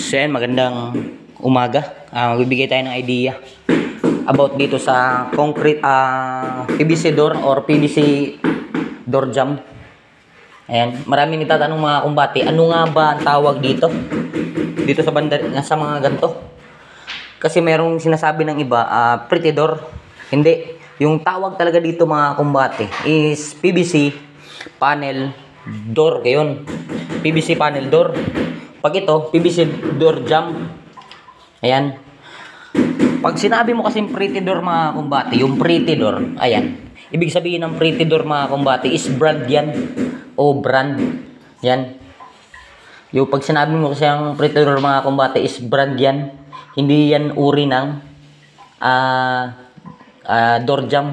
So yan, magandang umaga. Magbibigay tayo ng idea about dito sa concrete PVC door or PVC door jamb. Ayan, maraming nagtatanong mga kumbati, ano nga ba ang tawag dito? Dito sa banda, sa mga ganito. Kasi merong sinasabi ng iba, pretty door. Hindi. Yung tawag talaga dito mga kumbati is PVC panel door. Ngayon, PVC panel door. Pag ito, PVC door jamb. Ayan. Pag sinabi mo kasing pretty door mga kumbati, yung pretty door, ayan. Ibig sabihin ng pretty door mga kumbati is brand yan. O brand. Yan. Yung pag sinabi mo kasi ang pretty door mga kumbati is brand yan. Hindi yan uri ng door jamb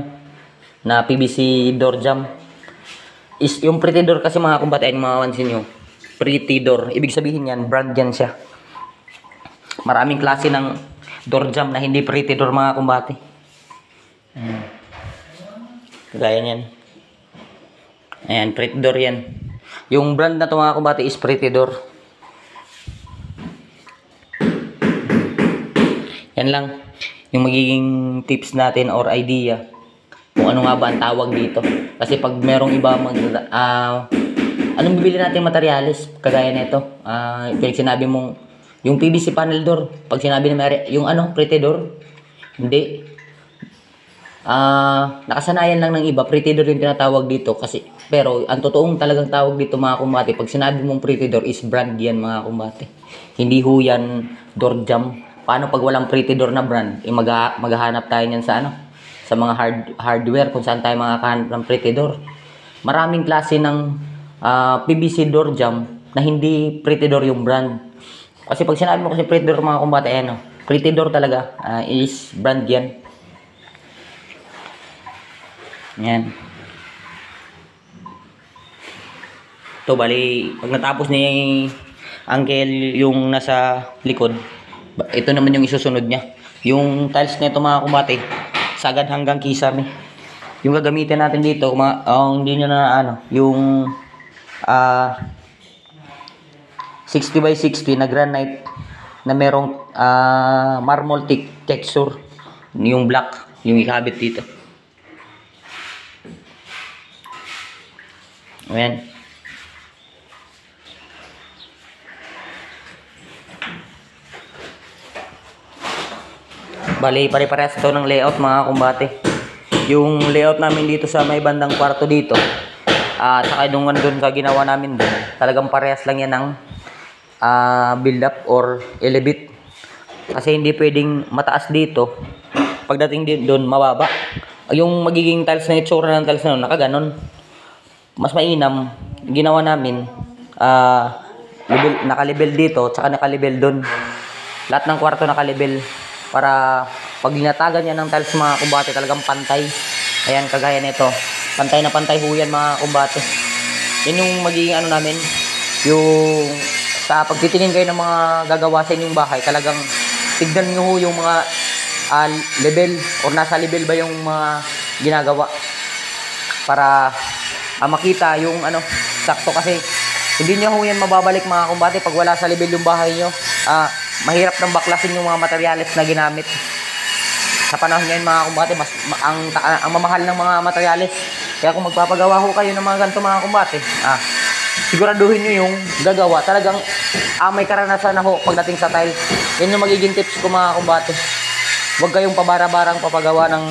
na PVC door jamb. Is yung pretty door kasi mga kumbati ay mapapansin nyo. Pretty door. Ibig sabihin yan, brand yan siya. Maraming klase ng door jamb na hindi pretty door mga kumbati. Kagaya niyan. Ayan, pretty door yan. Yung brand na ito mga kumbati is pretty door. Yan lang. Yung magiging tips natin or idea kung ano nga ba ang tawag dito. Kasi pag merong iba anong bibili natin materialis kagaya nito? Pag sinabi mong yung PVC panel door, pag sinabi na yung pretty door, hindi. Nakasanayan lang ng iba, pretty door yung tinatawag dito kasi pero ang totoong talagang tawag dito mga kumbati, pag sinabi mong pretty door is brand yan mga kumbati. Hindi ho yan door jamb. Paano pag walang pretty door na brand? Maghahanap tayo niyan sa sa mga hardware kung saan tayo makakahanap ng pretty door. Maraming klase ng PVC door jamb na hindi pretty door yung brand. Kasi pag sinabi mo kasi pretty door mga kumbati, pretty door talaga is brand yan. Yan. Ito bali, pag natapos ni Uncle yung nasa likod, ito naman yung isusunod niya. Yung tiles na ito mga kumbati, sagad hanggang kisame. Yung gagamitin natin dito, hindi nyo na yung 60 by 60 na granite na merong marble texture. Yung black, yung ikabit dito. Ayan. Bali, pare-parehas ito ng layout mga kumbate. Yung layout namin dito sa may bandang kwarto dito, saka yung doon sa ginawa namin doon, talagang parehas lang yan ng build up or elevate. Kasi hindi pwedeng mataas dito, pagdating din doon mababa. Yung magiging tiles na itsura ng tiles na yun, nakaganon. Mas mainam, ginawa namin, naka-level dito, tsaka naka-level doon. Lahat ng kwarto naka-level. Para pag linatagan yan ng tiles mga kumbate, talagang pantay. Ayan, kagaya nito. Pantay na pantay ho yan mga kumbate. Yan yung magiging namin. Yung sa pagtitingin kayo ng mga gagawa sa inyong bahay, talagang tignan nyo ho yung mga level or nasa level ba yung mga ginagawa. Para makita yung sakto, kasi hindi nyo ho yan mababalik mga kumbate pag wala sa level yung bahay nyo. Mahirap nang baklasin yung mga materials na ginamit. Sa panahon ngayon mga kumbate, ang mamahal ng mga materials. Kaya kung magpapagawa ho kayo ng mga ganito mga kumbate, siguraduhin nyo yung gagawa. Talagang may karanasan na ho pagdating sa tiles. Yan yung magiging tips ko mga kumbate. Huwag kayong pabara-barang papagawa ng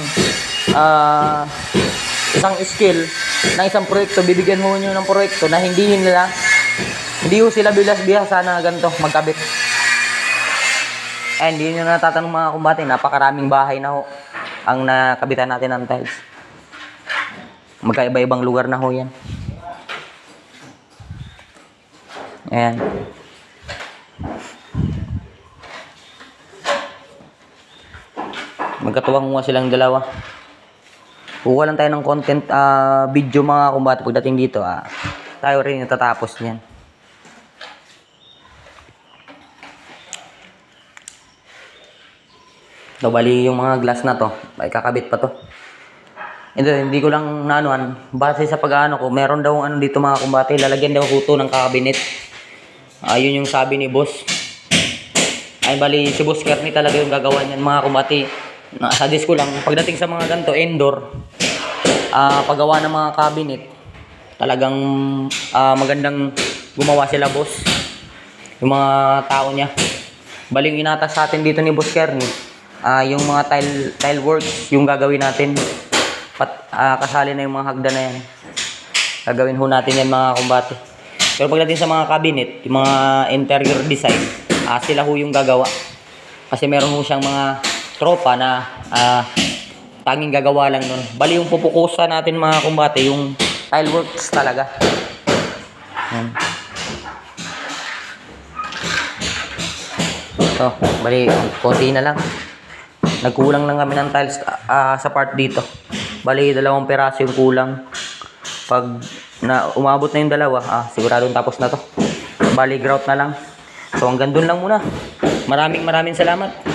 isang skill, ng isang proyekto. Bibigyan mo nyo ng proyekto na hindi ho sila bilas-bihasa na ganito magkabit. And hindi nyo natatanong mga kumbate, napakaraming bahay na ho ang nakabitan natin ng tiles. Magkaiba-ibang lugar na ho yan. Ayan. Magkatuwang silang dalawa. Kuha lang tayo ng content video mga kumbate pagdating dito. Tayo rin natatapos niyan. So, bali yung mga glass na to, ay kakabit pa to. Hindi ko lang base sa pag-ano ko, meron daw dito mga kumbate, lalagyan daw ko to ng cabinet. Ayun yung sabi ni boss. Ay bali si Boss Kerny talaga yung gagawa niyan mga kumbati. Suggest ko lang pagdating sa mga ganito indoor, paggawa ng mga cabinet, talagang magandang gumawa sila boss. Yung mga tao niya. Bali yung inatas sa atin dito ni Boss Kerny, yung mga tile works yung gagawin natin. Kasali na yung mga hagdan na yan. Gagawin ho natin yan mga kumbati. Pero pagdating sa mga cabinet, yung mga interior design, sila ho yung gagawa. Kasi meron ho siyang mga tropa na tanging gagawa lang nun. Bali yung pupukusan natin mga kumbati, yung tile works talaga. So, bali, konti na lang. Nagkulang lang kami ng tiles sa part dito. Bali, 2 piraso yung kulang. Pag umabot na yung 2, siguradong tapos na to. Bali, grout na lang. So, hanggang dun lang muna. Maraming salamat.